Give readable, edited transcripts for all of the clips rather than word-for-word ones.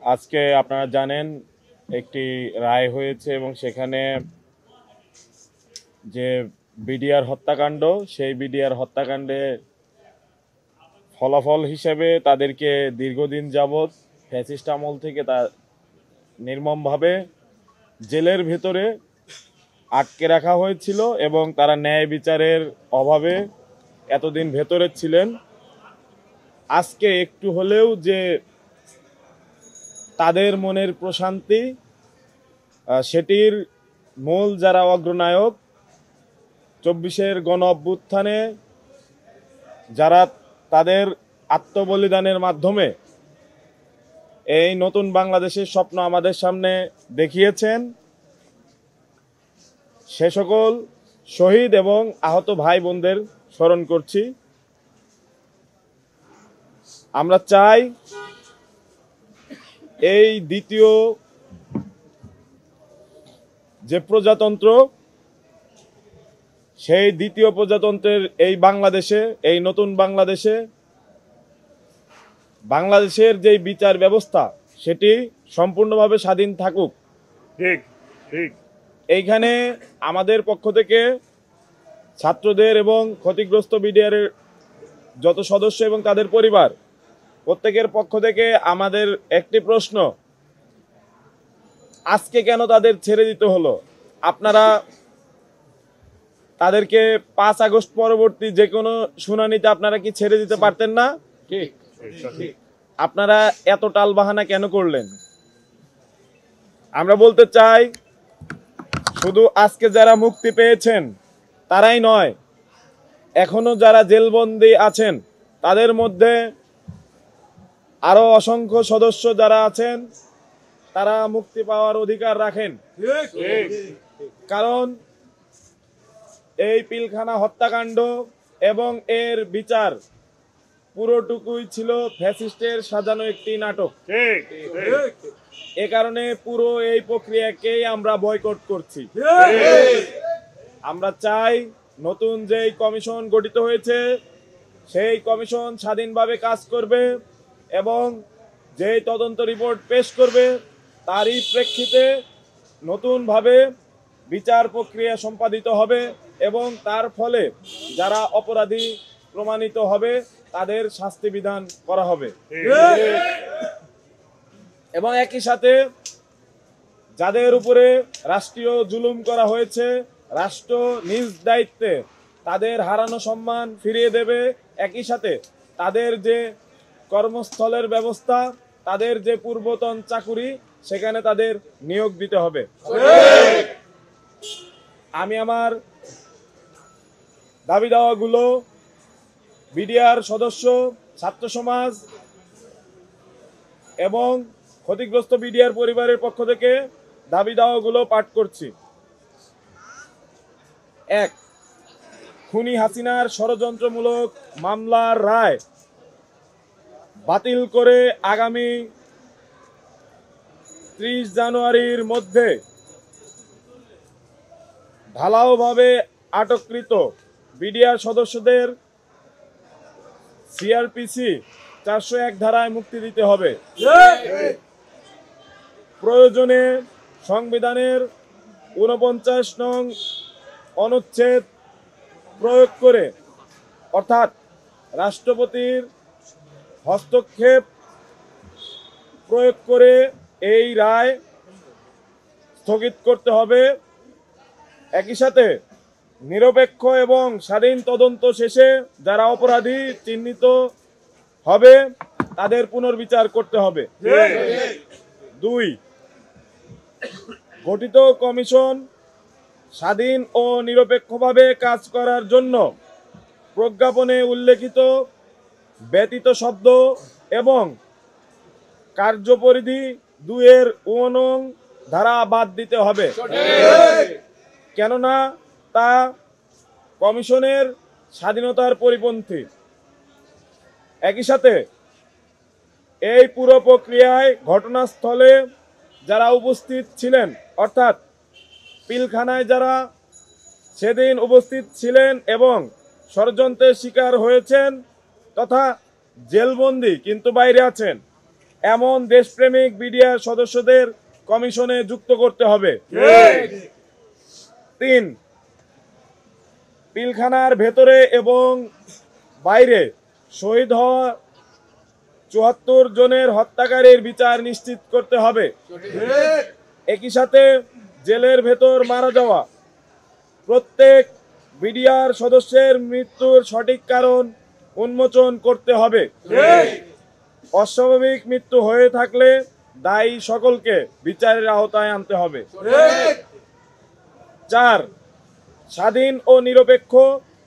আজকে আপনারা জানেন একটি রায় হয়েছে এবং সেখানে যে বিডিআর হত্যাকাণ্ড, সেই বিডিআর হত্যাকাণ্ডে ফলাফল হিসেবে তাদেরকে দীর্ঘদিন যাবৎ ফ্যাসিস্ট আমল থেকে তা নির্মমভাবে জেলের ভেতরে আটকে রাখা হয়েছিল এবং তারা ন্যায় বিচারের অভাবে এতদিন ভেতরে ছিলেন। আজকে একটু হলেও যে তাদের মনের প্রশান্তি, সেটির মূল যারা অগ্রনায়ক ২৪-এর গণ অভ্যুত্থানে যারা তাদের আত্মবলিদানের মাধ্যমে এই নতুন বাংলাদেশের স্বপ্ন আমাদের সামনে দেখিয়েছেন, সে সকল শহীদ এবং আহত ভাই বোনদের স্মরণ করছি। আমরা চাই এই দ্বিতীয় যে প্রজাতন্ত্র, সেই দ্বিতীয় প্রজাতন্ত্রের এই বাংলাদেশে, এই নতুন বাংলাদেশে বাংলাদেশের যে বিচার ব্যবস্থা সেটি সম্পূর্ণভাবে স্বাধীন থাকুক। ঠিক ঠিক। এইখানে আমাদের পক্ষ থেকে ছাত্রদের এবং ক্ষতিগ্রস্ত বিডিআরের যত সদস্য এবং তাদের পরিবার প্রত্যেকের পক্ষ থেকে আমাদের একটি প্রশ্ন, আজকে কেন তাদের ছেড়ে দিতে হলো? আপনারা তাদেরকে ৫ আগস্ট পরবর্তী যে কোনো শুনানিতে আপনারা কি ছেড়ে দিতে পারতেন না? আপনারা এত টালবাহানা কেন করলেন? আমরা বলতে চাই, শুধু আজকে যারা মুক্তি পেয়েছেন তারাই নয়, এখনো যারা জেলবন্দি আছেন তাদের মধ্যে আরো অসংখ্য সদস্য যারা আছেন তারা মুক্তি পাওয়ার অধিকার রাখেন। কারণ এই পিলখানা হত্যাকাণ্ড এবং এর বিচার পুরোটুকুই ছিল ফ্যাসিস্টের সাজানো একটি নাটক। এ কারণে পুরো এই প্রক্রিয়াকেই আমরা বয়কট করছি। আমরা চাই নতুন যেই কমিশন গঠিত হয়েছে সেই কমিশন স্বাধীনভাবে কাজ করবে এবং যেই তদন্ত রিপোর্ট পেশ করবে তারই প্রেক্ষিতে নতুনভাবে বিচার প্রক্রিয়া সম্পাদিত হবে এবং তার ফলে যারা অপরাধী প্রমাণিত হবে তাদের শাস্তি বিধান করা হবে। এবং একই সাথে যাদের উপরে রাষ্ট্রীয় জুলুম করা হয়েছে, রাষ্ট্র নিজ দায়িত্বে তাদের হারানো সম্মান ফিরিয়ে দেবে। একই সাথে তাদের যে কর্মস্থলের ব্যবস্থা, তাদের যে পূর্বতন চাকুরি, সেখানে তাদের নিয়োগ দিতে হবে। আমি আমার দাবি দাওয়াগুলো বিডিআর সদস্য, ছাত্র সমাজ এবং ক্ষতিগ্রস্ত বিডিআর পরিবারের পক্ষ থেকে দাবি দাওয়াগুলো পাঠ করছি। ১. খুনি হাসিনার ষড়যন্ত্রমূলক মামলার রায় বাতিল করে আগামী ৩০ জানুয়ারির মধ্যে ঢালাওভাবে আটককৃত বিডিআর সদস্যদের সিআরপিসি ৪০১ ধারায় মুক্তি দিতে হবে। প্রয়োজনে সংবিধানের ৪৯ নং অনুচ্ছেদ প্রয়োগ করে, অর্থাৎ রাষ্ট্রপতির হস্তক্ষেপ প্রয়োগ করে এই রায় স্থগিত করতে হবে। একই সাথে নিরপেক্ষ এবং স্বাধীন তদন্ত শেষে যারা অপরাধী চিহ্নিত হবে তাদের পুনর্বিচার করতে হবে। ২. গঠিত কমিশন স্বাধীন ও নিরপেক্ষভাবে কাজ করার জন্য প্রজ্ঞাপনে উল্লেখিত ব্যতীত শব্দ এবং কার্যপরিধি ২-এর ৫ নং ধারা বাদ দিতে হবে, কেননা তা কমিশনের স্বাধীনতার পরিপন্থী। একই সাথে এই পুরো প্রক্রিয়ায় ঘটনাস্থলে যারা উপস্থিত ছিলেন, অর্থাৎ পিলখানায় যারা সেদিন উপস্থিত ছিলেন এবং ষড়যন্ত্রের শিকার হয়েছেন তথা জেলবন্দি কিন্তু বাইরে আছেন, এমন দেশপ্রেমিক বিডিআর সদস্যদের কমিশনে যুক্ত করতে হবে। 3, পিলখানার ভেতরে এবং বাইরে শহীদ হওয়া 74 জনের হত্যাকারীর বিচার নিশ্চিত করতে হবে। একই সাথে জেলের ভেতর মারা যাওয়া প্রত্যেক বিডিআর সদস্যের মৃত্যুর সঠিক কারণ উন্মোচন করতে হবে। অস্বাভাবিক মৃত্যু হয়ে থাকলে দায়ী সকলকে বিচারের আওতায় আনতে হবে। 4, স্বাধীন ও নিরপেক্ষ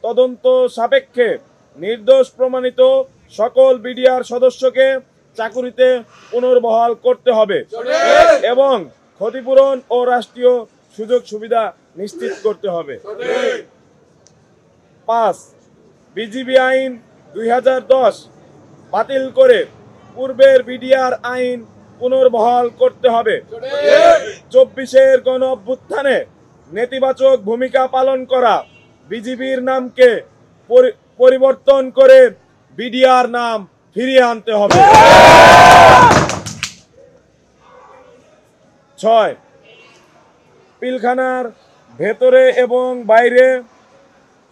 তদন্ত সাপেক্ষে নির্দোষ প্রমাণিত সকল বিডিআর সদস্যকে চাকুরিতে পুনর্বহাল করতে হবে এবং ক্ষতিপূরণ ও রাষ্ট্রীয় সুযোগ সুবিধা নিশ্চিত করতে হবে। 5, বিজিবি আইন 2010 বাতিল করে পূর্বের বিডিআর আইন পুনর্বহাল করতে হবে। 24-এর গণ অভ্যুত্থানে নেতিবাচক ভূমিকা পালন করা বিজিবির নামকে পরিবর্তন করে বিডিআর নাম ফিরিয়ে আনতে হবে। 6, পিলখানার ভেতরে এবং বাইরে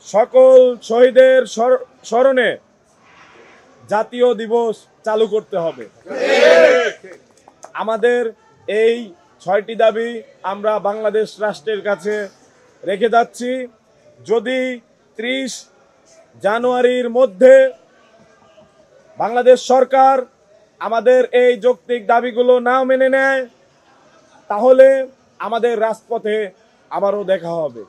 সকল শহীদের স্মরণে জাতীয় দিবস চালু করতে হবে। আমাদের এই 6টি দাবি আমরা বাংলাদেশ রাষ্ট্রের কাছে রেখে যাচ্ছি। যদি 30 জানুয়ারির মধ্যে বাংলাদেশ সরকার আমাদের এই যৌক্তিক দাবিগুলো না মেনে নেয়, তাহলে আমাদের রাজপথে আবারও দেখা হবে।